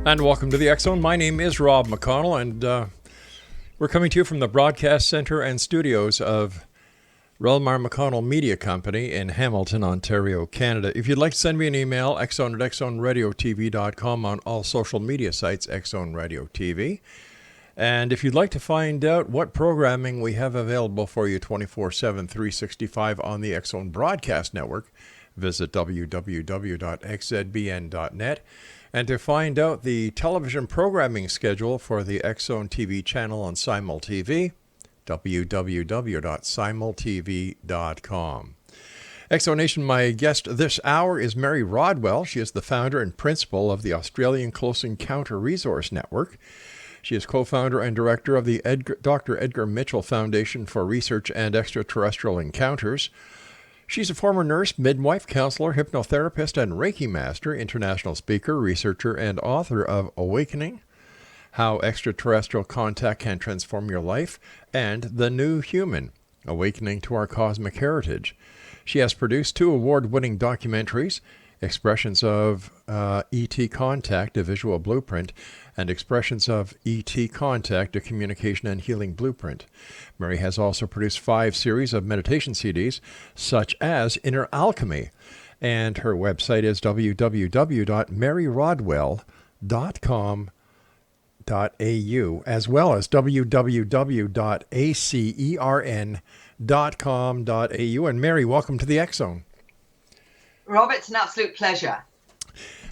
And welcome to the X-Zone. My name is Rob McConnell, and we're coming to you from the broadcast center and studios of Relmar McConnell Media Company in Hamilton, Ontario, Canada. If you'd like to send me an email, xzone@xzoneradiotv.com, on all social media sites, X-Zone Radio TV. And if you'd like to find out what programming we have available for you 24/7, 365 on the X-Zone Broadcast Network, visit www.xzbn.net. And to find out the television programming schedule for the X-Zone TV channel on Simul TV, www.simultv.com. X-Zone Nation, my guest this hour is Mary Rodwell. She is the founder and principal of the Australian Close Encounter Resource Network. She is co-founder and director of the Dr. Edgar Mitchell Foundation for Research and Extraterrestrial Encounters. She's a former nurse, midwife, counselor, hypnotherapist, and Reiki master, international speaker, researcher, and author of Awakening: How Extraterrestrial Contact Can Transform Your Life, and The New Human: Awakening to Our Cosmic Heritage. She has produced 2 award-winning documentaries, Expressions of ET Contact, A Visual Blueprint, and Expressions of ET Contact, A Communication and Healing Blueprint. Mary has also produced 5 series of meditation CDs, such as Inner Alchemy, and her website is www.maryrrodwell.com.au, as well as www.acern.com.au. And Mary, welcome to the X-Zone. Rob, it's an absolute pleasure.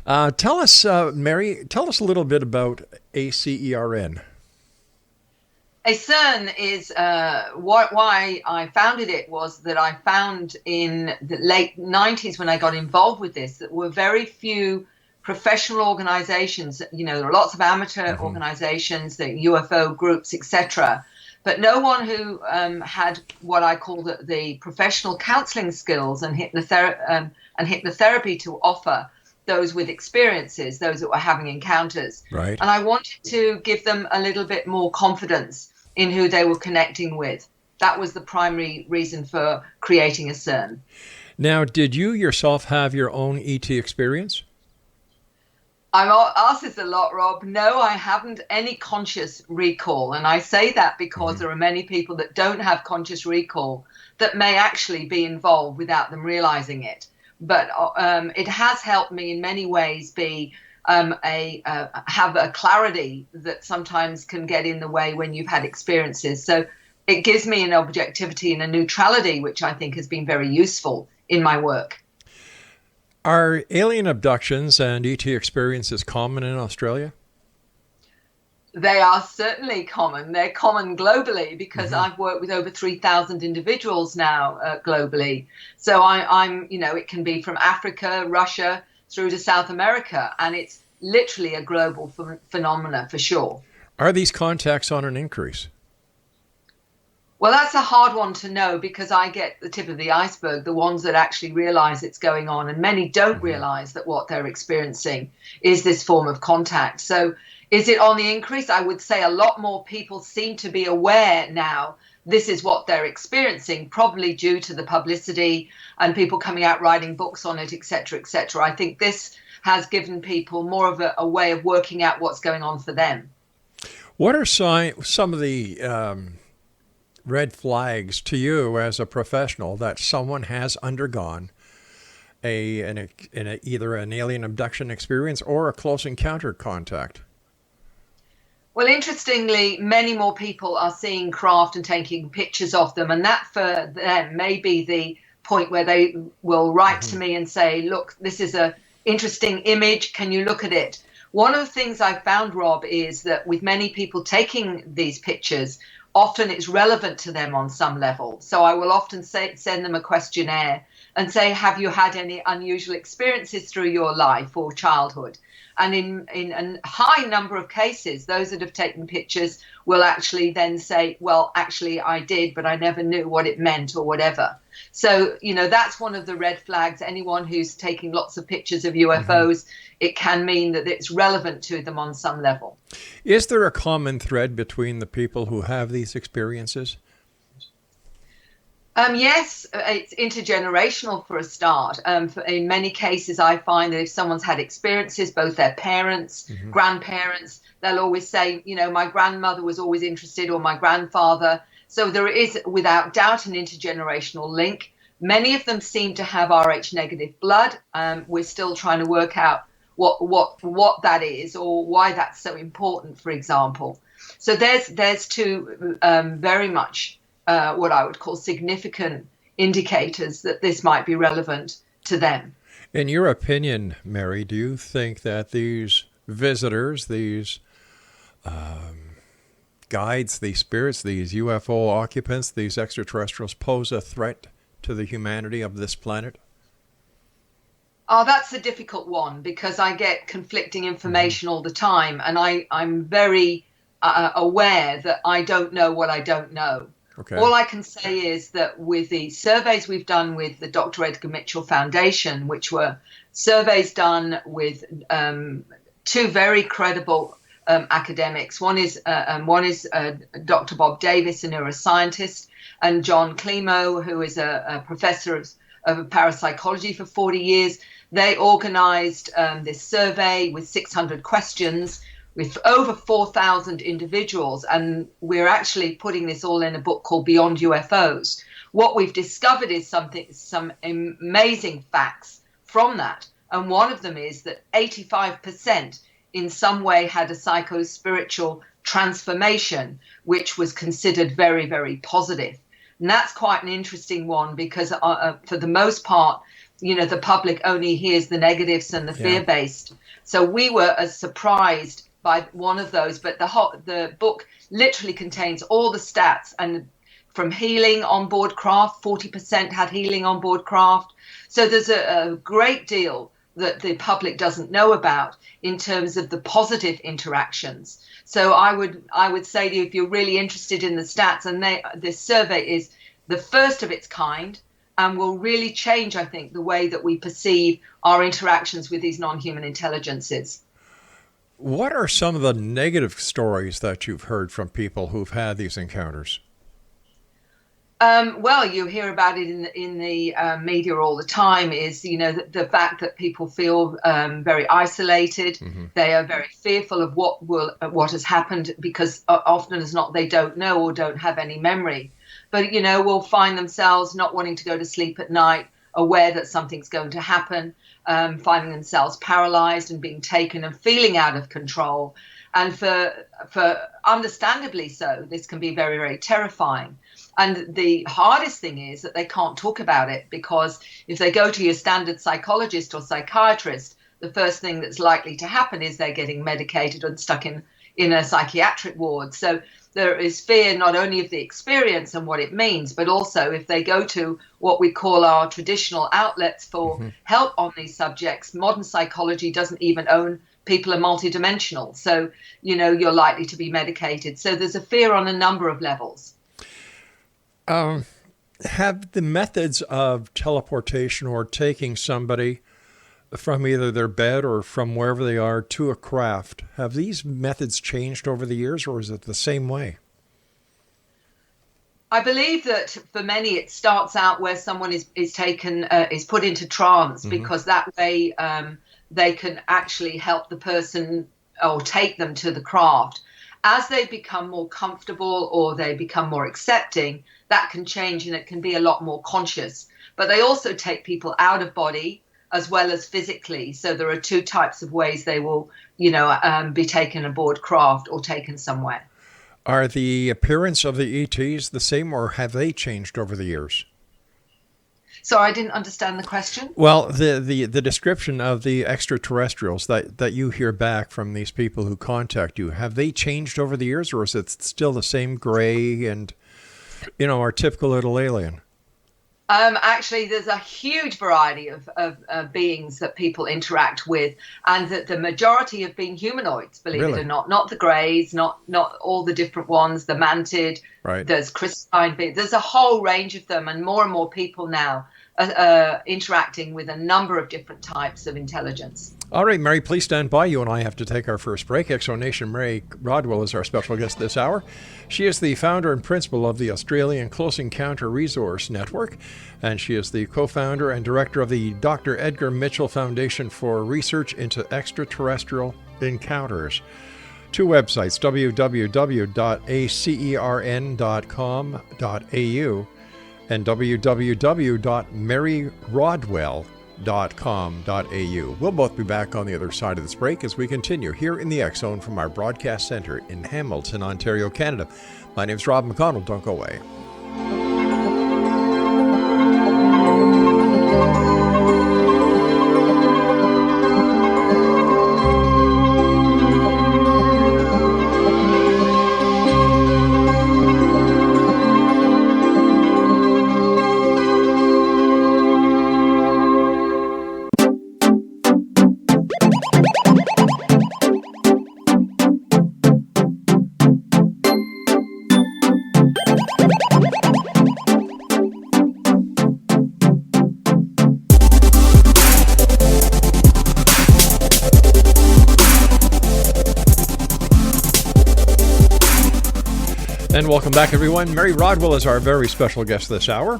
Tell us, Mary, tell us a little bit about ACERN. ACERN is why I founded it was that I found in the late 90s when I got involved with this that were very few professional organizations. You know, there are lots of amateur organizations, the UFO groups, etc., but no one who had what I call the professional counseling skills and hypnotherapy to offer those with experiences, those that were having encounters. Right. And I wanted to give them a little bit more confidence in who they were connecting with. That was the primary reason for creating ACERN. Now, did you yourself have your own ET experience? I'm asked this a lot, Rob. No, I haven't any conscious recall. And I say that because there are many people that don't have conscious recall that may actually be involved without them realizing it. But it has helped me in many ways be have a clarity that sometimes can get in the way when you've had experiences. So it gives me an objectivity and a neutrality, which I think has been very useful in my work. Are alien abductions and ET experiences common in Australia? They are certainly common. They're common globally because I've worked with over 3,000 individuals now globally. So I'm, you know, it can be from Africa, Russia, through to South America, and it's literally a global phenomena for sure. Are these contacts on an increase? Well, that's a hard one to know because I get the tip of the iceberg, the ones that actually realize it's going on, and many don't realize that what they're experiencing is this form of contact. So is it on the increase? I would say a lot more people seem to be aware now this is what they're experiencing, probably due to the publicity and people coming out writing books on it, et cetera, et cetera. I think this has given people more of a way of working out what's going on for them. What are some of the red flags to you as a professional that someone has undergone either an alien abduction experience or a close encounter contact? Well, interestingly, many more people are seeing craft and taking pictures of them, and that for them may be the point where they will write to me and say, look, this is an interesting image, can you look at it? One of the things I found, Rob, is that with many people taking these pictures, often it's relevant to them on some level. So I will often send them a questionnaire and say, have you had any unusual experiences through your life or childhood? And in a high number of cases, those that have taken pictures will actually then say, well, actually, I did, but I never knew what it meant or whatever. So, you know, that's one of the red flags. Anyone who's taking lots of pictures of UFOs, it can mean that it's relevant to them on some level. Is there a common thread between the people who have these experiences? Yes, it's intergenerational for a start. In many cases, I find that if someone's had experiences, both their parents, grandparents, they'll always say, my grandmother was always interested, or my grandfather. So there is, without doubt, an intergenerational link. Many of them seem to have Rh negative blood. We're still trying to work out what that is, or why that's so important, for example. So there's two very much what I would call significant indicators that this might be relevant to them. In your opinion, Mary, do you think that these visitors, these guides, these spirits, these UFO occupants, these extraterrestrials pose a threat to the humanity of this planet? Oh, that's a difficult one, because I get conflicting information all the time, and I'm very aware that I don't know what I don't know. Okay. All I can say is that with the surveys we've done with the Dr. Edgar Mitchell Foundation, which were surveys done with two very credible academics. One is Dr. Bob Davis, a neuroscientist, and John Climo, who is a professor of parapsychology for 40 years. They organized this survey with 600 questions with over 4,000 individuals, and we're actually putting this all in a book called Beyond UFOs. What we've discovered is some amazing facts from that, and one of them is that 85% in some way had a psycho-spiritual transformation, which was considered very, very positive. And that's quite an interesting one, because for the most part, the public only hears the negatives and the fear-based. So we were as surprised by one of those, but the book literally contains all the stats, and from healing on board craft, 40% had healing on board craft. So there's a great deal that the public doesn't know about in terms of the positive interactions. So I would say to you, if you're really interested in the stats, and this survey is the first of its kind, and will really change, I think, the way that we perceive our interactions with these non-human intelligences. What are some of the negative stories that you've heard from people who've had these encounters? Well, you hear about it in the media all the time, is, the fact that people feel very isolated. They are very fearful of what has happened, because often as not, they don't know or don't have any memory. But, will find themselves not wanting to go to sleep at night, aware that something's going to happen, finding themselves paralyzed and being taken and feeling out of control. And for understandably so, this can be very, very terrifying. And the hardest thing is that they can't talk about it, because if they go to your standard psychologist or psychiatrist, the first thing that's likely to happen is they're getting medicated and stuck in a psychiatric ward. So there is fear not only of the experience and what it means, but also if they go to what we call our traditional outlets for help on these subjects. Modern psychology doesn't even own people are multidimensional. So, you're likely to be medicated. So there's a fear on a number of levels. Have the methods of teleportation or taking somebody from either their bed or from wherever they are to a craft, have these methods changed over the years, or is it the same way? I believe that for many it starts out where someone is taken, is put into trance, because that way they can actually help the person or take them to the craft. As they become more comfortable or they become more accepting, that can change, and it can be a lot more conscious. But they also take people out of body as well as physically. So there are two types of ways they will, be taken aboard craft or taken somewhere. Are the appearance of the ETs the same, or have they changed over the years? So I didn't understand the question. Well, the description of the extraterrestrials that you hear back from these people who contact you, have they changed over the years, or is it still the same gray and, our typical little alien? Actually, there's a huge variety of beings that people interact with, and that the majority have been humanoids, believe it or not the greys, not all the different ones, the mantid, there's crystalline beings, there's a whole range of them, and more people now interacting with a number of different types of intelligence. All right, Mary, please stand by. You and I have to take our first break. Exonation Mary Rodwell is our special guest this hour. She is the founder and principal of the Australian Close Encounter Resource Network, and she is the co-founder and director of the Dr. Edgar Mitchell Foundation for Research into Extraterrestrial Encounters. Two websites, www.acern.com.au and www.maryrodwell.com.au. We'll both be back on the other side of this break as we continue here in the X Zone from our broadcast center in Hamilton, Ontario, Canada. My name is Rob McConnell. Don't go away. And welcome back, everyone. Mary Rodwell is our very special guest this hour.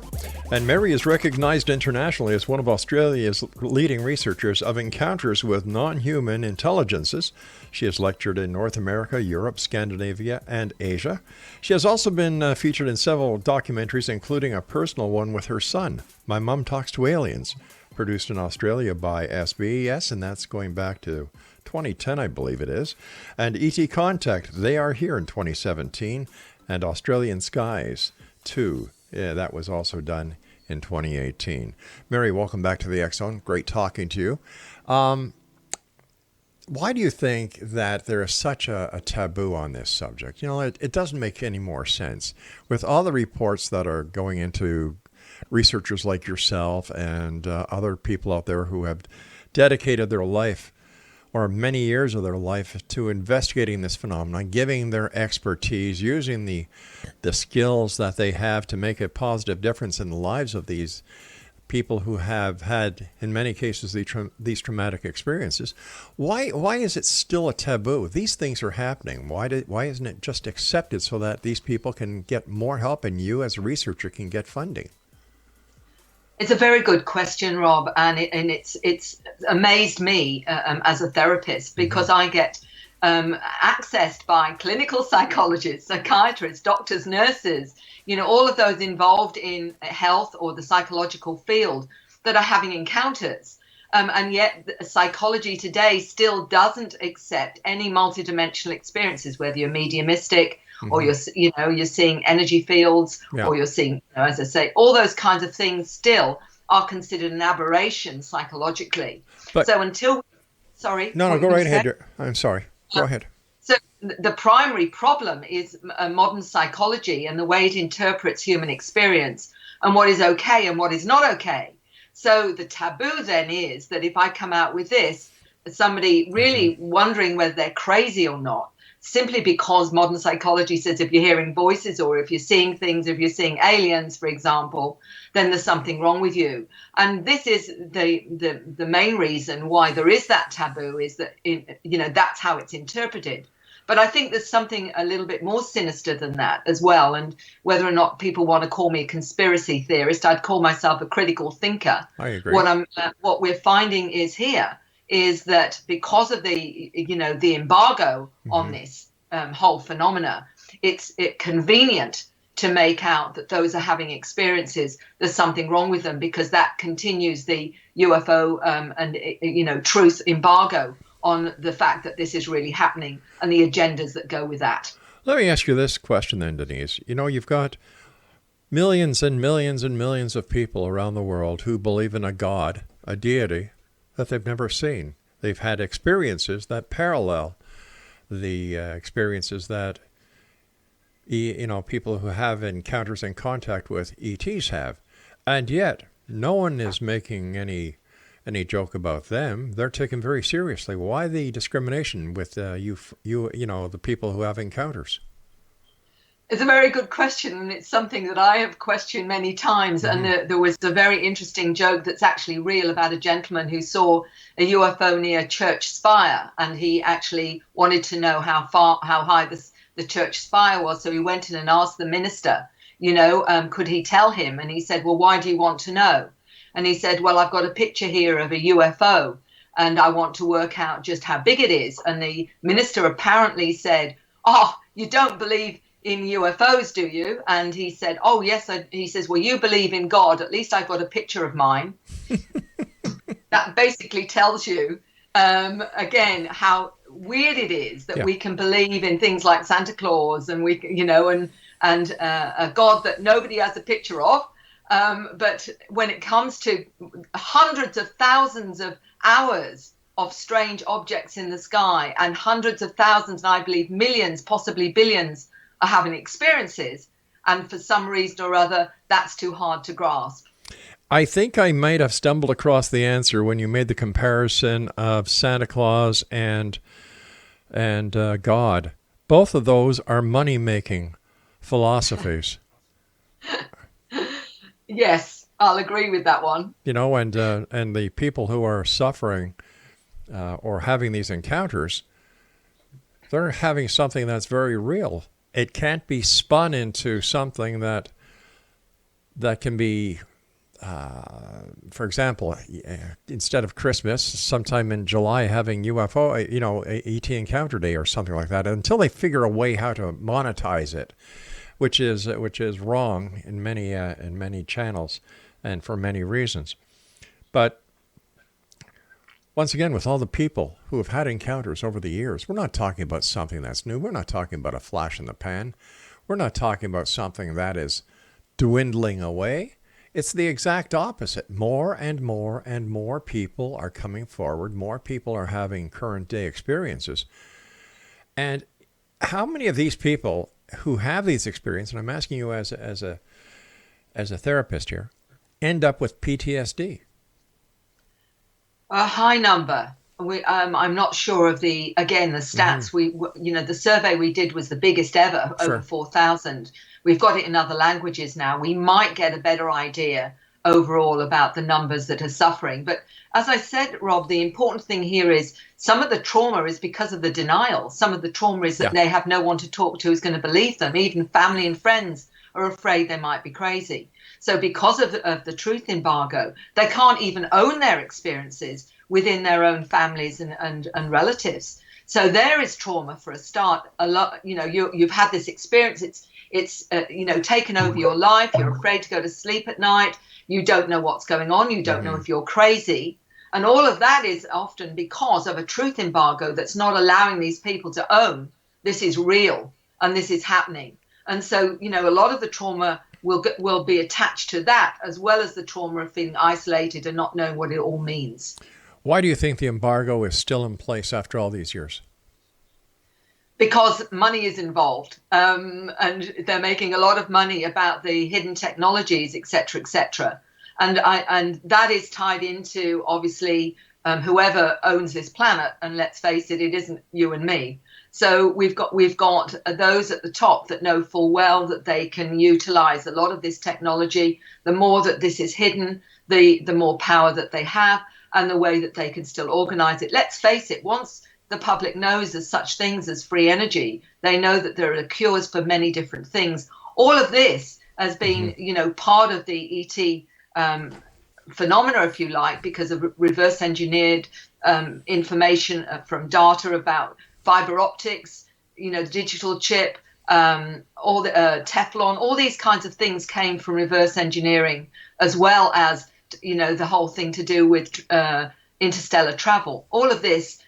And Mary is recognized internationally as one of Australia's leading researchers of encounters with non-human intelligences. She has lectured in North America, Europe, Scandinavia, and Asia. She has also been featured in several documentaries, including a personal one with her son, My Mum Talks to Aliens, produced in Australia by SBS, and that's going back to 2010, I believe it is. And ET Contact, They Are Here in 2017. And Australian Skies 2. Yeah, that was also done in 2018. Mary, welcome back to the X Zone. Great talking to you. Why do you think that there is such a taboo on this subject? You know, it doesn't make any more sense. With all the reports that are going into researchers like yourself and other people out there who have dedicated their life or many years of their life to investigating this phenomenon, giving their expertise, using the skills that they have to make a positive difference in the lives of these people who have had, in many cases, these traumatic experiences. Why is it still a taboo? These things are happening. Why isn't it just accepted so that these people can get more help and you as a researcher can get funding? It's a very good question, Rob, and it's amazed me as a therapist because I get accessed by clinical psychologists, psychiatrists, doctors, nurses, all of those involved in health or the psychological field that are having encounters. And yet psychology today still doesn't accept any multidimensional experiences, whether you're mediumistic, or you're seeing energy fields, or you're seeing, as I say, all those kinds of things still are considered an aberration psychologically. But, so until, sorry. No, go right ahead. I'm sorry. Go ahead. So the primary problem is modern psychology and the way it interprets human experience and what is okay and what is not okay. So the taboo then is that if I come out with this, somebody really wondering whether they're crazy or not, simply because modern psychology says if you're hearing voices or if you're seeing things, if you're seeing aliens, for example, then there's something wrong with you. And this is the main reason why there is that taboo, is that, that's how it's interpreted. But I think there's something a little bit more sinister than that as well. And whether or not people want to call me a conspiracy theorist, I'd call myself a critical thinker. I agree. What we're finding is that because of the embargo on this whole phenomena, it's convenient to make out that those are having experiences. There's something wrong with them because that continues the UFO and truth embargo on the fact that this is really happening and the agendas that go with that. Let me ask you this question then, Denise. You've got millions and millions and millions of people around the world who believe in a God, a deity, that they've never seen. They've had experiences that parallel the experiences that people who have encounters and contact with ETs have. And yet, no one is making any joke about them. They're taken very seriously. Why the discrimination with the people who have encounters? It's a very good question, and it's something that I have questioned many times. Mm-hmm. And there was a very interesting joke that's actually real about a gentleman who saw a UFO near a church spire, and he actually wanted to know how high the church spire was. So he went in and asked the minister, could he tell him? And he said, "Well, why do you want to know?" And he said, "Well, I've got a picture here of a UFO, and I want to work out just how big it is." And the minister apparently said, "Oh, you don't believe in UFOs, do you?" And he said, "Oh, yes." He says, "Well, you believe in God. At least I've got a picture of mine." That basically tells you, again, how weird it is that we can believe in things like Santa Claus and and a God that nobody has a picture of. But when it comes to hundreds of thousands of hours of strange objects in the sky, and hundreds of thousands, and I believe millions, possibly billions, are having experiences, and for some reason or other, that's too hard to grasp. I think I might have stumbled across the answer when you made the comparison of Santa Claus and God. Both of those are money-making philosophies. Yes, I'll agree with that one. And the people who are suffering or having these encounters, they're having something that's very real. It can't be spun into something that can be, for example, instead of Christmas, sometime in July having UFO, ET Encounter Day or something like that, until they figure a way how to monetize it, which is wrong in many channels and for many reasons. But once again, with all the people who have had encounters over the years, we're not talking about something that's new. We're not talking about a flash in the pan. We're not talking about something that is dwindling away. It's the exact opposite. More and more and more people are coming forward. More people are having current day experiences. And how many of these people who have these experiences, and I'm asking you as a therapist here, end up with PTSD? A high number. I'm not sure of the stats. Mm-hmm. The survey we did was the biggest ever, Sure. over 4,000. We've got it in other languages now. We might get a better idea overall about the numbers that are suffering. But as I said, Rob, the important thing here is some of the trauma is because of the denial. Some of the trauma is that they have no one to talk to who's going to believe them. Even family and friends are afraid they might be crazy. So because of the truth embargo, they can't even own their experiences within their own families and relatives. So there is trauma for a start. A lot, you've had this experience. It's taken over your life. You're afraid to go to sleep at night. You don't know what's going on. You don't know if you're crazy. And all of that is often because of a truth embargo that's not allowing these people to own this is real and this is happening. And so, a lot of the trauma will be attached to that, as well as the trauma of feeling isolated and not knowing what it all means. Why do you think the embargo is still in place after all these years? Because money is involved, and they're making a lot of money about the hidden technologies, et cetera, et cetera. And that is tied into, obviously, whoever owns this planet. And let's face it, it isn't you and me. So we've got those at the top that know full well that they can utilize a lot of this technology. The more that this is hidden, the more power that they have and the way that they can still organize it. Let's face it, once the public knows there's such things as free energy, they know that there are cures for many different things. All of this has been, part of the ET phenomena, if you like, because of reverse engineered information from data about fiber optics, the digital chip, all the Teflon, all these kinds of things came from reverse engineering, as well as, the whole thing to do with interstellar travel. All of this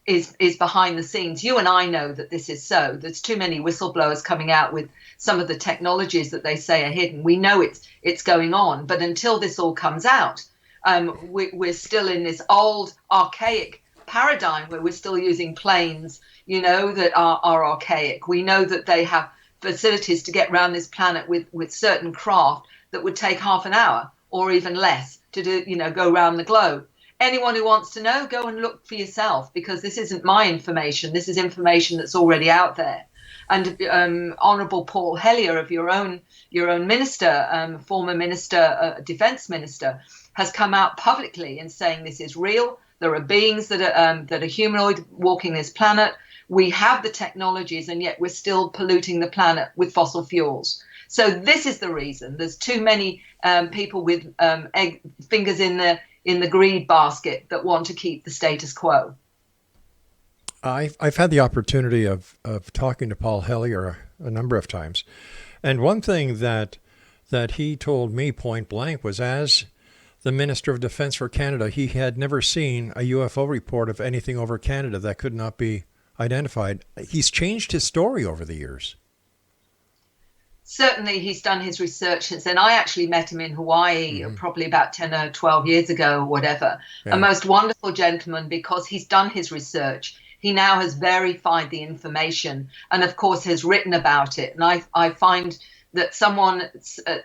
is behind the scenes. You and I know that this is so. There's too many whistleblowers coming out with some of the technologies that they say are hidden. We know it's going on, but until this all comes out, we're still in this old archaic paradigm where we're still using planes, that are archaic. We know that they have facilities to get around this planet with certain craft that would take half an hour or even less to do, go around the globe. Anyone who wants to know, go and look for yourself, because this isn't my information. This is information that's already out there. And Honourable Paul Hellyer of your own minister, former minister, defence minister, has come out publicly and saying this is real. There are beings that are humanoid walking this planet. We have the technologies, and yet we're still polluting the planet with fossil fuels. So this is the reason. There's too many people with fingers in the greed basket that want to keep the status quo. I've had the opportunity of talking to Paul Hellyer a number of times, and one thing that he told me point blank was, as the Minister of Defense for Canada, he had never seen a UFO report of anything over Canada that could not be identified. He's changed his story over the years. Certainly, he's done his research since then. I actually met him in Hawaii probably about 10 or 12 years ago or whatever. Yeah. A most wonderful gentleman, because he's done his research. He now has verified the information and, of course, has written about it. And I find that someone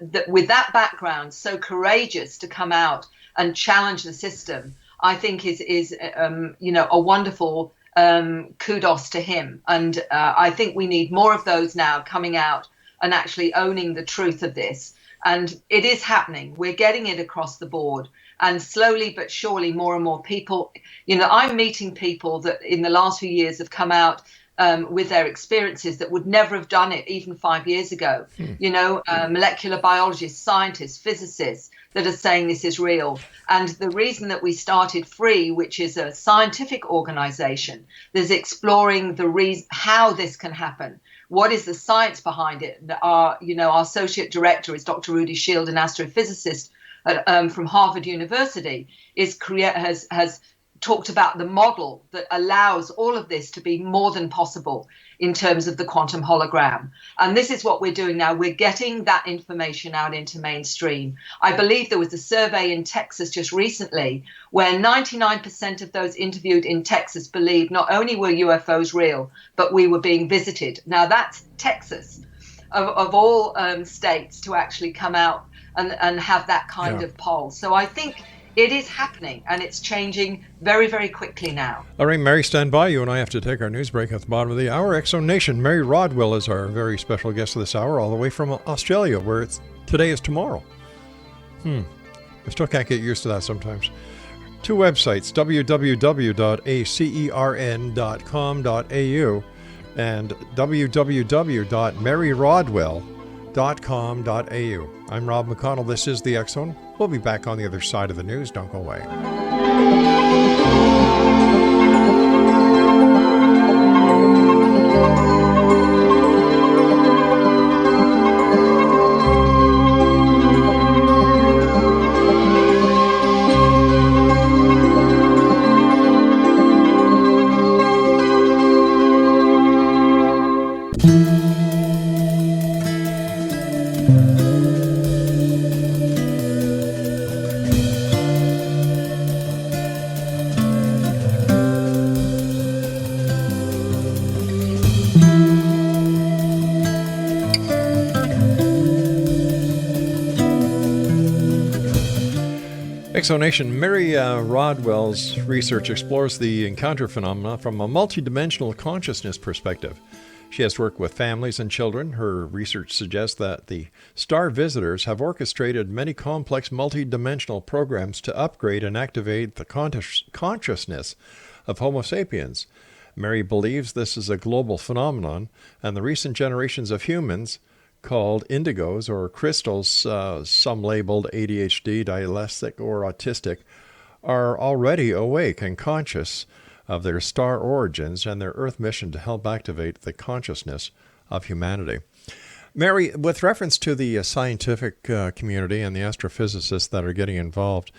that with that background, so courageous to come out and challenge the system, I think is a wonderful kudos to him. And I think we need more of those now coming out and actually owning the truth of this. And it is happening. We're getting it across the board. And slowly but surely, more and more people, I'm meeting people that in the last few years have come out with their experiences that would never have done it even 5 years ago. Molecular biologists, scientists, physicists that are saying this is real. And the reason that we started FREE, which is a scientific organization that's exploring the reason how this can happen. What is the science behind it? Our associate director is Dr. Rudy Shield, an astrophysicist from Harvard University, has talked about the model that allows all of this to be more than possible in terms of the quantum hologram. And this is what we're doing now. We're getting that information out into mainstream. I believe there was a survey in Texas just recently where 99% of those interviewed in Texas believed not only were UFOs real, but we were being visited. Now that's Texas, of all states, to actually come out and have that kind of poll. So I think it is happening, and it's changing very, very quickly now. All right, Mary, stand by. You and I have to take our news break at the bottom of the hour. X Zone Nation, Mary Rodwell is our very special guest of this hour, all the way from Australia, where today is tomorrow. I still can't get used to that sometimes. Two websites, www.acern.com.au and www.maryrodwell.com.au. I'm Rob McConnell. This is the X Zone. We'll be back on the other side of the news. Don't go away. Exonation. Mary Rodwell's research explores the encounter phenomena from a multidimensional consciousness perspective. She has worked with families and children. Her research suggests that the star visitors have orchestrated many complex multidimensional programs to upgrade and activate the consciousness of Homo sapiens. Mary believes this is a global phenomenon, and the recent generations of humans, called indigos or crystals, some labeled ADHD, dyslexic, or autistic, are already awake and conscious of their star origins and their Earth mission to help activate the consciousness of humanity. Mary, with reference to the scientific community and the astrophysicists that are getting involved,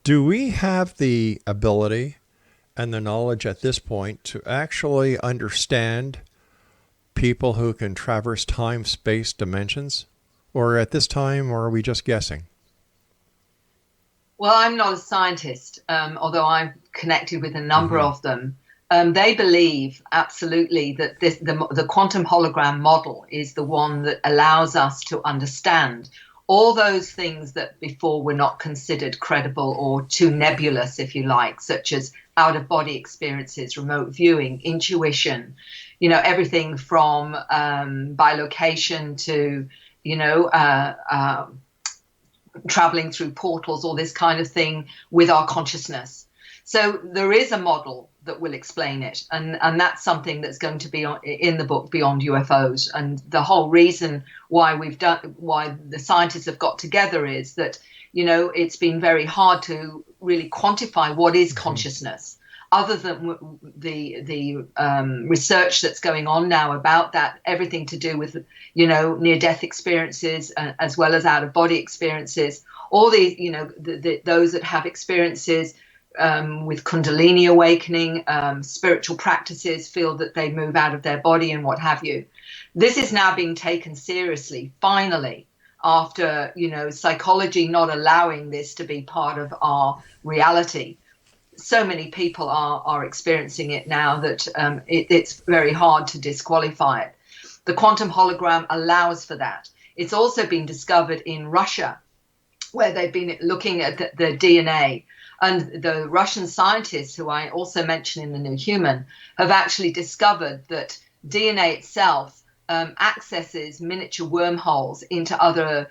do we have the ability and the knowledge at this point to actually understand people who can traverse time, space, dimensions? Or at this time, or are we just guessing? Well, I'm not a scientist, although I'm connected with a number of them. They believe absolutely that the quantum hologram model is the one that allows us to understand all those things that before were not considered credible or too nebulous, if you like, such as out-of-body experiences, remote viewing, intuition, everything from bilocation to, traveling through portals, all this kind of thing with our consciousness. So there is a model that will explain it, and that's something that's going to be in the book Beyond UFOs. And the whole reason why the scientists have got together is that it's been very hard to really quantify what is consciousness, other than the research that's going on now about that, everything to do with near-death experiences as well as out-of-body experiences. All these, those that have experiences with Kundalini awakening, spiritual practices, feel that they move out of their body and what have you. This is now being taken seriously, finally, after, psychology not allowing this to be part of our reality. So many people are experiencing it now that it's very hard to disqualify it. The quantum hologram allows for that. It's also been discovered in Russia, where they've been looking at the DNA. And the Russian scientists, who I also mention in The New Human, have actually discovered that DNA itself accesses miniature wormholes into other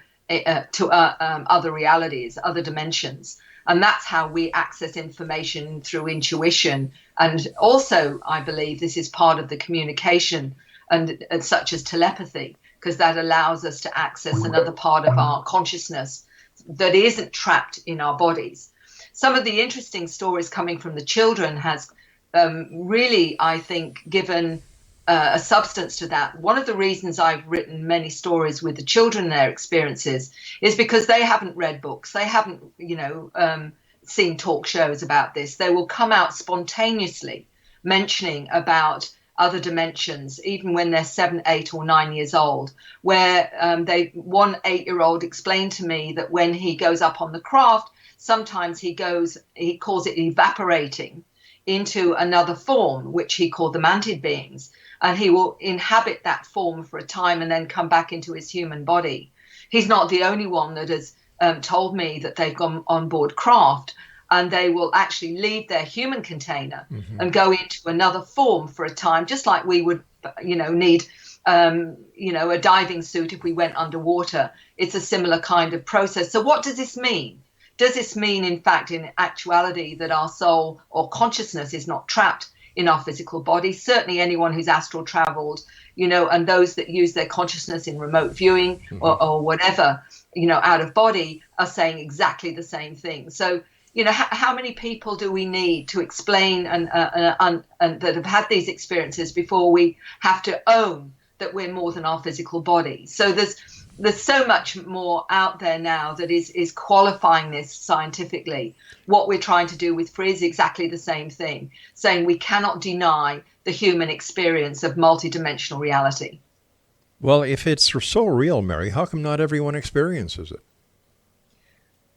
realities, other dimensions. And that's how we access information, through intuition. And also, I believe this is part of the communication, and such as telepathy, because that allows us to access another part of our consciousness that isn't trapped in our bodies. Some of the interesting stories coming from the children has really, I think, given a substance to that. One of the reasons I've written many stories with the children and their experiences is because they haven't read books. They haven't, seen talk shows about this. They will come out spontaneously mentioning about other dimensions, even when they're 7, 8 or 9 years old, where one 8-year-old explained to me that when he goes up on the craft, sometimes he calls it evaporating into another form, which he called the mantid beings. And he will inhabit that form for a time and then come back into his human body. He's not the only one that has told me that they've gone on board craft and they will actually leave their human container and go into another form for a time, just like we would, need, a diving suit if we went underwater. It's a similar kind of process. So what does this mean? Does this mean, in fact, in actuality, that our soul or consciousness is not trapped in our physical body? Certainly anyone who's astral traveled, and those that use their consciousness in remote viewing or whatever, out of body, are saying exactly the same thing. So, how many people do we need to explain and that have had these experiences before we have to own that we're more than our physical body? So there's so much more out there now that is qualifying this scientifically. What we're trying to do with Free is exactly the same thing, saying we cannot deny the human experience of multidimensional reality. Well, if it's so real, Mary, how come not everyone experiences it?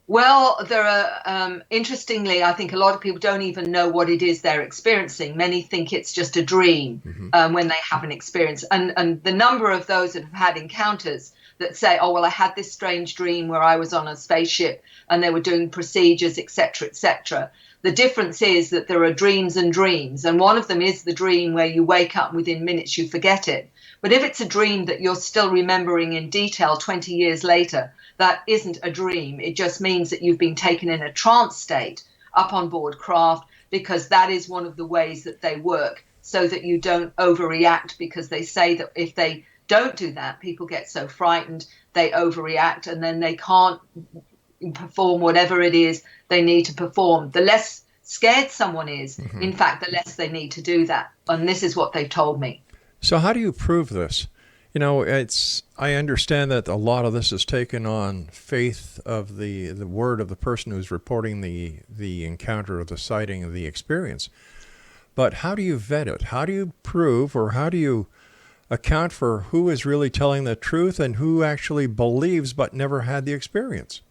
Well, there are, interestingly, I think a lot of people don't even know what it is they're experiencing. Many think it's just a dream when they have an experience. And the number of those that have had encounters that say, oh, well, I had this strange dream where I was on a spaceship and they were doing procedures, etc., etc. The difference is that there are dreams and dreams. And one of them is the dream where you wake up and within minutes you forget it. But if it's a dream that you're still remembering in detail 20 years later, that isn't a dream. It just means that you've been taken in a trance state up on board craft, because that is one of the ways that they work, so that you don't overreact, because they say that if they don't do that, people get so frightened, they overreact, and then they can't perform whatever it is they need to perform. The less scared someone is, in fact, the less they need to do that. And this is what they've told me. So how do you prove this? I understand that a lot of this is taken on faith of the word of the person who's reporting the encounter or the sighting of the experience. But how do you vet it? How do you prove, or how do you account for who is really telling the truth and who actually believes but never had the experience?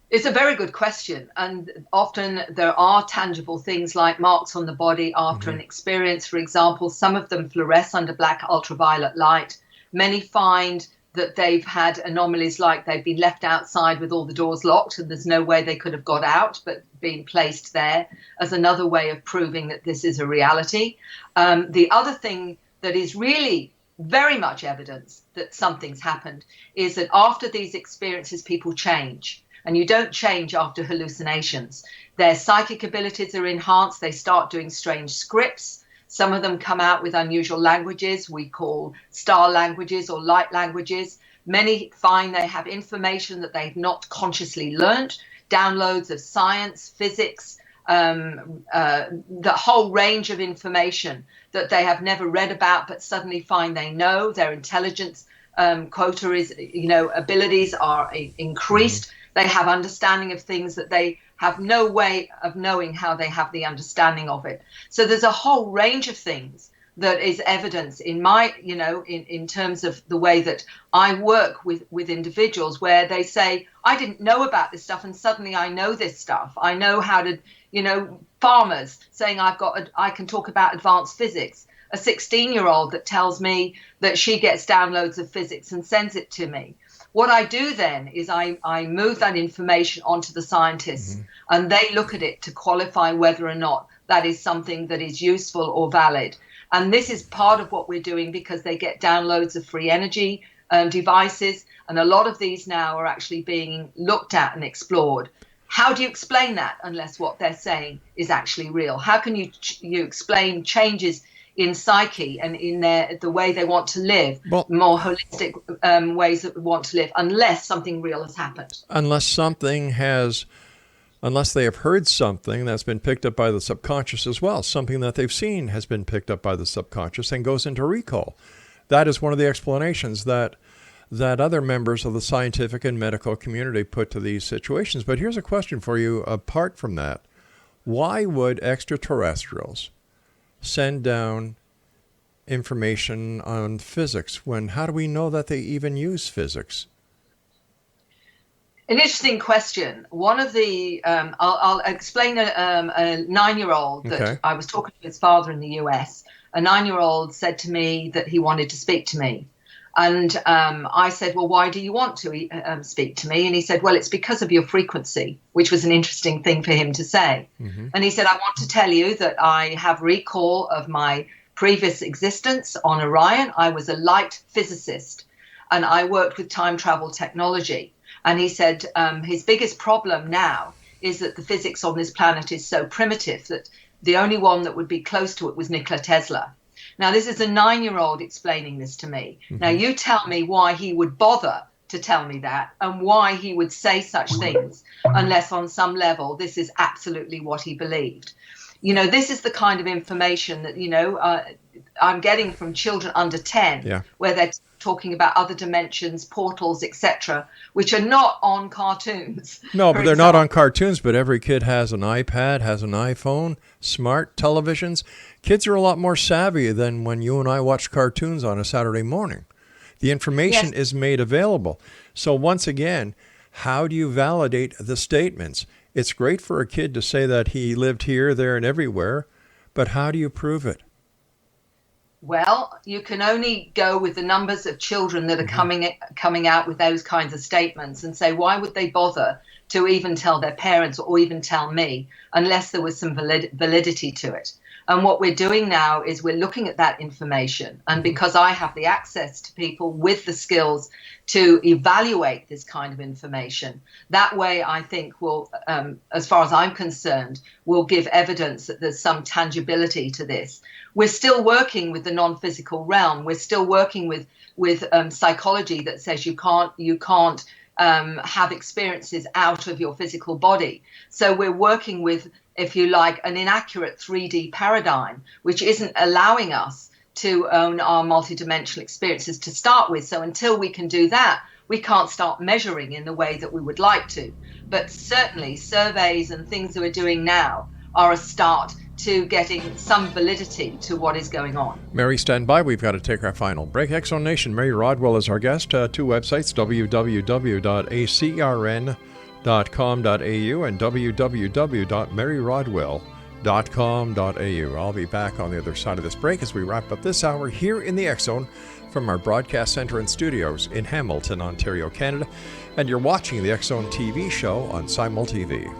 It's a very good question. And often there are tangible things like marks on the body after an experience. For example, some of them fluoresce under black ultraviolet light. Many find that they've had anomalies like they've been left outside with all the doors locked and there's no way they could have got out, but being placed there as another way of proving that this is a reality. The other thing that is really very much evidence that something's happened is that after these experiences, people change. And you don't change after hallucinations. Their psychic abilities are enhanced. They start doing strange scripts. Some of them come out with unusual languages we call star languages or light languages. Many find they have information that they've not consciously learned, downloads of science, physics, the whole range of information that they have never read about but suddenly find they know. Their intelligence quota is, abilities are increased. They have understanding of things that they have no way of knowing how they have the understanding of it. So there's a whole range of things that is evidence in my, in terms of the way that I work with individuals where they say, I didn't know about this stuff and suddenly I know this stuff. I know how to, farmers saying I can talk about advanced physics. A 16-year-old that tells me that she gets downloads of physics and sends it to me. What I do then is I move that information onto the scientists and they look at it to qualify whether or not that is something that is useful or valid. And this is part of what we're doing because they get downloads of free energy devices. And a lot of these now are actually being looked at and explored. How do you explain that unless what they're saying is actually real? How can you explain changes in psyche and in the way they want to live, more holistic ways that we want to live, unless something real has happened? Unless they have heard something that's been picked up by the subconscious as well. Something that they've seen has been picked up by the subconscious and goes into recall. That is one of the explanations that other members of the scientific and medical community put to these situations. But here's a question for you apart from that. Why would extraterrestrials send down information on physics how do we know that they even use physics? An interesting question. One of the, I'll explain a 9-year-old that I was talking to his father in the US. A 9-year-old said to me that he wanted to speak to me. And I said, well, why do you want to speak to me? And he said, well, it's because of your frequency, which was an interesting thing for him to say. And he said, I want to tell you that I have recall of my previous existence on Orion. I was a light physicist and I worked with time travel technology. And he said his biggest problem now is that the physics on this planet is so primitive that the only one that would be close to it was Nikola Tesla. Now, this is a 9-year-old explaining this to me. Now, you tell me why he would bother to tell me that and why he would say such things unless on some level this is absolutely what he believed. This is the kind of information that, I'm getting from children under 10, where they're talking about other dimensions, portals, etc., which are not on cartoons. No, but they're not on cartoons, but every kid has an iPad, has an iPhone, smart televisions. Kids are a lot more savvy than when you and I watch cartoons on a Saturday morning. The information is made available. So once again, how do you validate the statements? It's great for a kid to say that he lived here, there, and everywhere, but how do you prove it? Well, you can only go with the numbers of children that are coming out with those kinds of statements and say, why would they bother to even tell their parents or even tell me unless there was some validity to it? And what we're doing now is we're looking at that information. And because I have the access to people with the skills to evaluate this kind of information, that way I think will, as far as I'm concerned, will give evidence that there's some tangibility to this. We're still working with the non-physical realm. We're still working with psychology that says you can't have experiences out of your physical body. So we're working with, if you like, an inaccurate 3D paradigm, which isn't allowing us to own our multidimensional experiences to start with. So until we can do that, we can't start measuring in the way that we would like to. But certainly surveys and things that we're doing now are a start to getting some validity to what is going on. Mary, stand by. We've got to take our final break. X-Zone Nation, Mary Rodwell is our guest. 2 websites, www.acern.com.au and www.maryrodwell.com.au. I'll be back on the other side of this break as we wrap up this hour here in the X-Zone. from our broadcast center and studios in Hamilton, Ontario, Canada, and you're watching the X Zone TV show on Simul TV.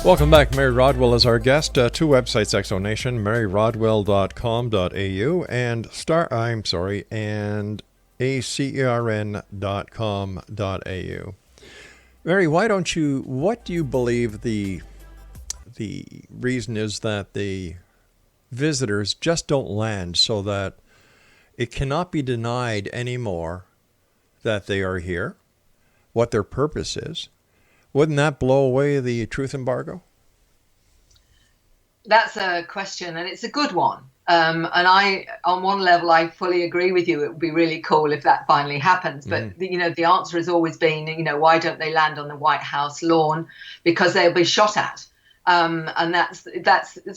Welcome back. Mary Rodwell is our guest. Two websites, Exonation, maryrodwell.com.au and and ACERN.com.au. Mary, what do you believe the reason is that the visitors just don't land so that it cannot be denied anymore that they are here, what their purpose is? Wouldn't that blow away the truth embargo? That's a question, and it's a good one. And on one level, I fully agree with you. It would be really cool if that finally happens. But the answer has always been, why don't they land on the White House lawn? Because they'll be shot at. And that's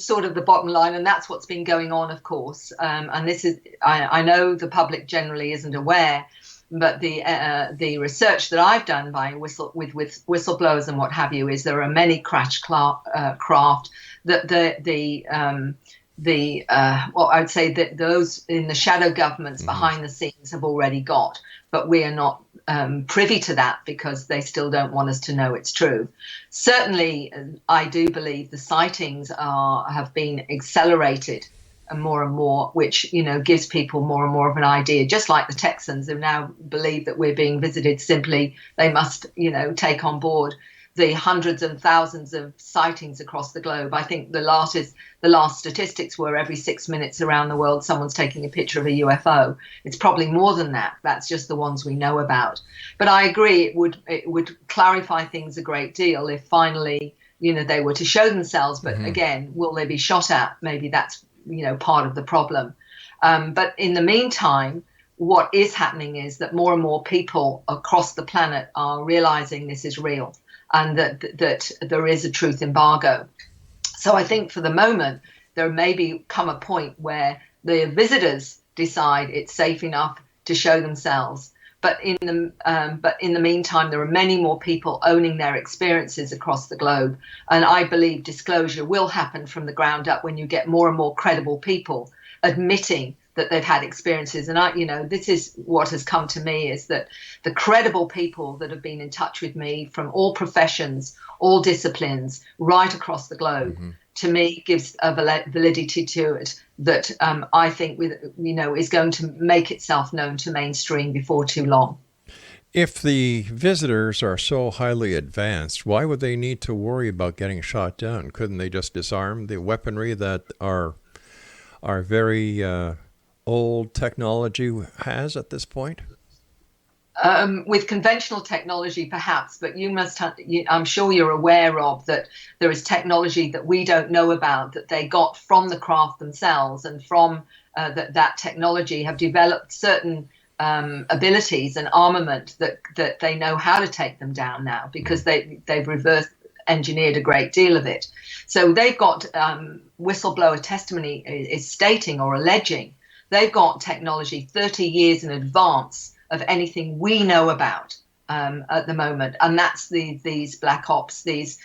sort of the bottom line, and that's what's been going on, of course. And this is, I know the public generally isn't aware. But the research that I've done with whistleblowers and what have you is there are many crash craft that I'd say that those in the shadow governments behind the scenes have already got, but we are not privy to that because they still don't want us to know it's true. Certainly, I do believe the sightings have been accelerated and more, which, gives people more and more of an idea, just like the Texans who now believe that we're being visited. Simply, they must, take on board the hundreds and thousands of sightings across the globe. I think the last statistics were every 6 minutes around the world, someone's taking a picture of a UFO. It's probably more than that. That's just the ones we know about. But I agree, it would clarify things a great deal if finally, they were to show themselves. But again, will they be shot at? Maybe that's part of the problem. But in the meantime, what is happening is that more and more people across the planet are realizing this is real and that there is a truth embargo. So I think for the moment, there may come a point where the visitors decide it's safe enough to show themselves. But in the meantime, there are many more people owning their experiences across the globe. And I believe disclosure will happen from the ground up when you get more and more credible people admitting that they've had experiences. And this is what has come to me, is that the credible people that have been in touch with me from all professions, all disciplines, right across the globe, to me gives a validity to it that I think is going to make itself known to mainstream before too long. If the visitors are so highly advanced, why would they need to worry about getting shot down? Couldn't they just disarm the weaponry that our very old technology has at this point? With conventional technology, perhaps, but I'm sure you're aware of that there is technology that we don't know about that they got from the craft themselves, and from that technology have developed certain abilities and armament that they know how to take them down now, because they've reverse engineered a great deal of it. So they've got whistleblower testimony is stating or alleging they've got technology 30 years in advance of anything we know about at the moment. And that's these black ops, these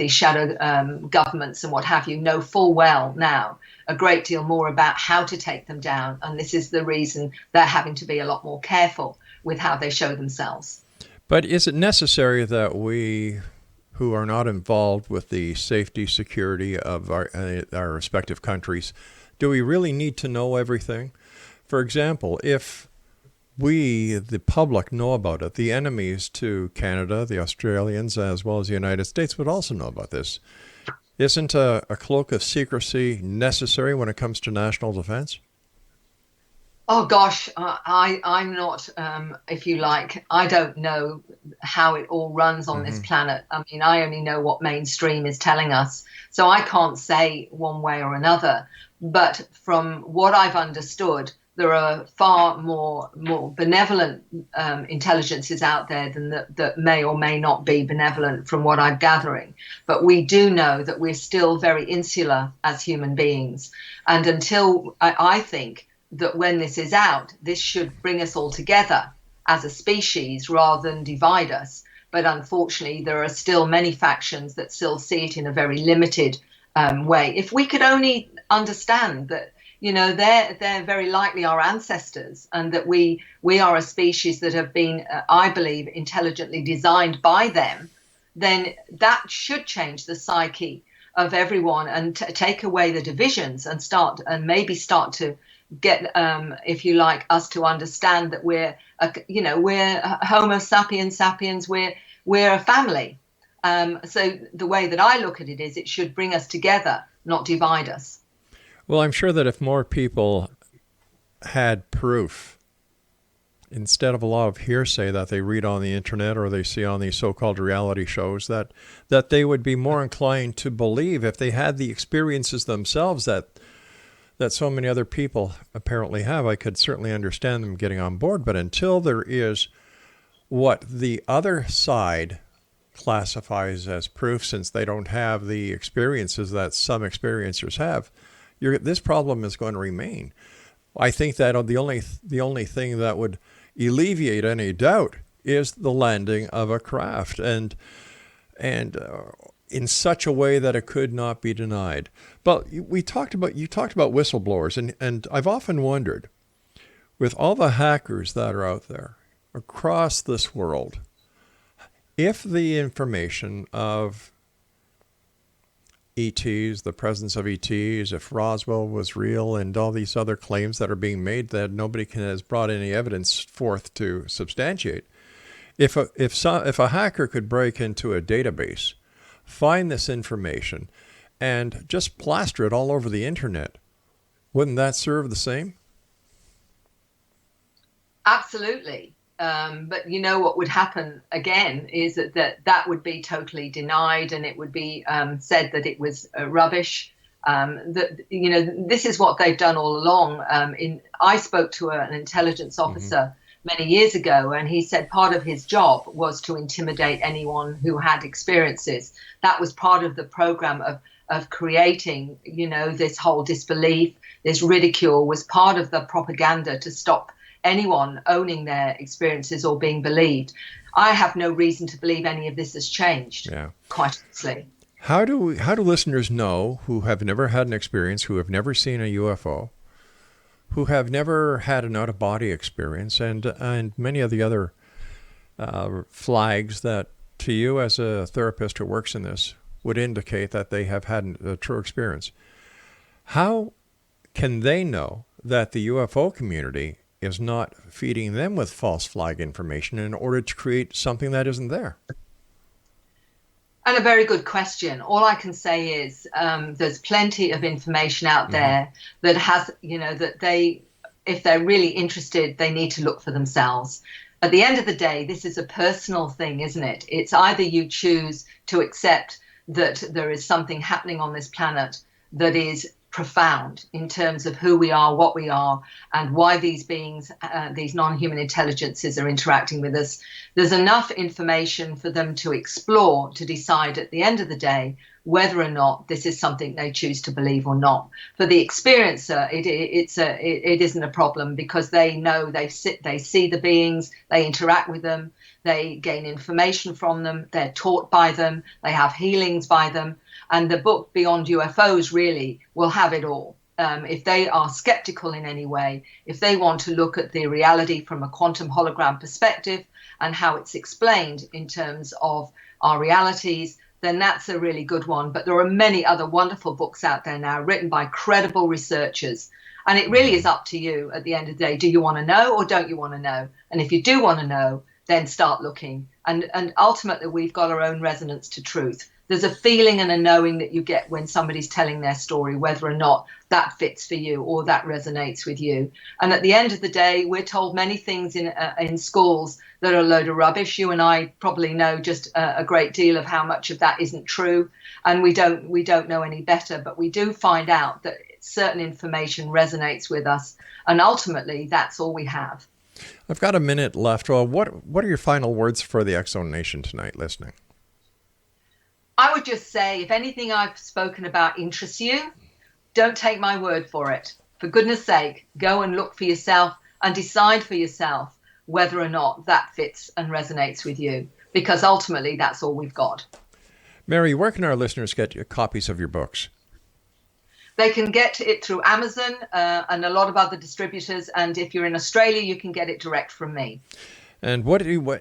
shadow governments and what have you know full well now a great deal more about how to take them down. And this is the reason they're having to be a lot more careful with how they show themselves. But is it necessary that we, who are not involved with the safety, security of our respective countries, do we really need to know everything? For example, if we, the public, know about it, the enemies to Canada, the Australians, as well as the United States, would also know about this. Isn't a cloak of secrecy necessary when it comes to national defense? Oh gosh, I'm not, if you like, I don't know how it all runs on this Hmm. planet. I mean, I only know what mainstream is telling us. So I can't say one way or another. But from what I've understood, there are far more benevolent intelligences out there than that may or may not be benevolent from what I'm gathering. But we do know that we're still very insular as human beings. And until I think that when this is out, this should bring us all together as a species rather than divide us. But unfortunately, there are still many factions that still see it in a very limited way. If we could only understand that, they're very likely our ancestors, and that we are a species that have been, I believe, intelligently designed by them, then that should change the psyche of everyone and take away the divisions and maybe start to get, if you like, us to understand that we're Homo sapiens sapiens. We're a family. So the way that I look at it is, it should bring us together, not divide us. Well, I'm sure that if more people had proof instead of a lot of hearsay that they read on the internet or they see on these so-called reality shows, that they would be more inclined to believe, if they had the experiences themselves that so many other people apparently have. I could certainly understand them getting on board, but until there is what the other side classifies as proof, since they don't have the experiences that some experiencers have, this problem is going to remain. I think that the only thing that would alleviate any doubt is the landing of a craft, and in such a way that it could not be denied. But you talked about whistleblowers, and I've often wondered, with all the hackers that are out there across this world, if the information of ETs, the presence of ETs, if Roswell was real, and all these other claims that are being made that nobody has brought any evidence forth to substantiate, if a hacker could break into a database, find this information, and just plaster it all over the internet, wouldn't that serve the same? Absolutely. But what would happen again is that would be totally denied, and it would be said that it was rubbish. This is what they've done all along. I spoke to an intelligence officer many years ago, and he said part of his job was to intimidate anyone who had experiences. That was part of the program of creating, this whole disbelief, this ridicule was part of the propaganda to stop anyone owning their experiences or being believed. I have no reason to believe any of this has changed. Yeah. Quite honestly. How do listeners know, who have never had an experience, who have never seen a UFO, who have never had an out-of-body experience, and many of the other flags that, to you as a therapist who works in this, would indicate that they have had a true experience? How can they know that the UFO community is not feeding them with false flag information in order to create something that isn't there? And a very good question. All I can say is there's plenty of information out there that has, that if they're really interested, they need to look for themselves. At the end of the day, this is a personal thing, isn't it? It's either you choose to accept that there is something happening on this planet that is profound in terms of who we are, what we are, and why these beings, these non-human intelligences, are interacting with us. There's enough information for them to explore to decide at the end of the day whether or not this is something they choose to believe or not. For the experiencer, it isn't a problem, because they know they see the beings, they interact with them, they gain information from them, they're taught by them, they have healings by them. And the book Beyond UFOs really will have it all. If they are skeptical in any way, if they want to look at the reality from a quantum hologram perspective and how it's explained in terms of our realities, then that's a really good one. But there are many other wonderful books out there now written by credible researchers. And it really is up to you at the end of the day. Do you want to know or don't you want to know? And if you do want to know, then start looking. And ultimately, we've got our own resonance to truth. There's a feeling and a knowing that you get when somebody's telling their story, whether or not that fits for you or that resonates with you. And at the end of the day, we're told many things in schools that are a load of rubbish. You and I probably know just a great deal of how much of that isn't true, and we don't know any better. But we do find out that certain information resonates with us, and ultimately, that's all we have. I've got a minute left. Well, what are your final words for the X Zone Nation tonight listening? I would just say, if anything I've spoken about interests you, don't take my word for it. For goodness sake, go and look for yourself and decide for yourself whether or not that fits and resonates with you, because ultimately that's all we've got. Mary, where can our listeners get copies of your books? They can get it through Amazon and a lot of other distributors. And if you're in Australia, you can get it direct from me. And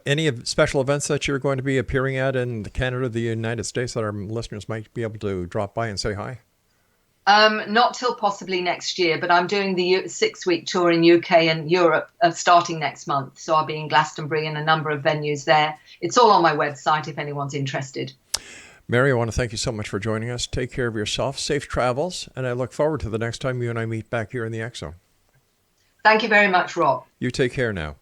any special events that you're going to be appearing at in Canada, the United States, that our listeners might be able to drop by and say hi? Not till possibly next year, but I'm doing the 6-week tour in UK and Europe starting next month. So I'll be in Glastonbury and a number of venues there. It's all on my website if anyone's interested. Mary, I want to thank you so much for joining us. Take care of yourself. Safe travels. And I look forward to the next time you and I meet back here in the X Zone. Thank you very much, Rob. You take care now.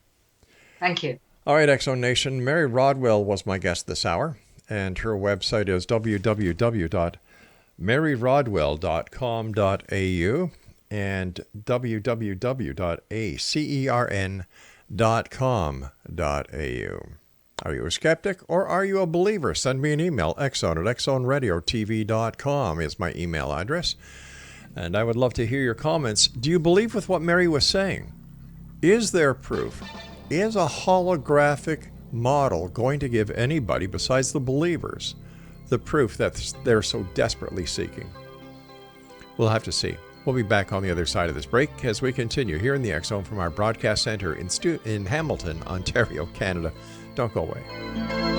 Thank you. All right, X Zone Nation. Mary Rodwell was my guest this hour, and her website is www.maryrodwell.com.au and www.acern.com.au. Are you a skeptic or are you a believer? Send me an email. xzone@xzoneradiotv.com is my email address. And I would love to hear your comments. Do you believe with what Mary was saying? Is there proof? Is a holographic model going to give anybody besides the believers the proof that they're so desperately seeking? We'll have to see. We'll be back on the other side of this break as we continue here in the X Zone from our broadcast center in Hamilton, Ontario, Canada. Don't go away.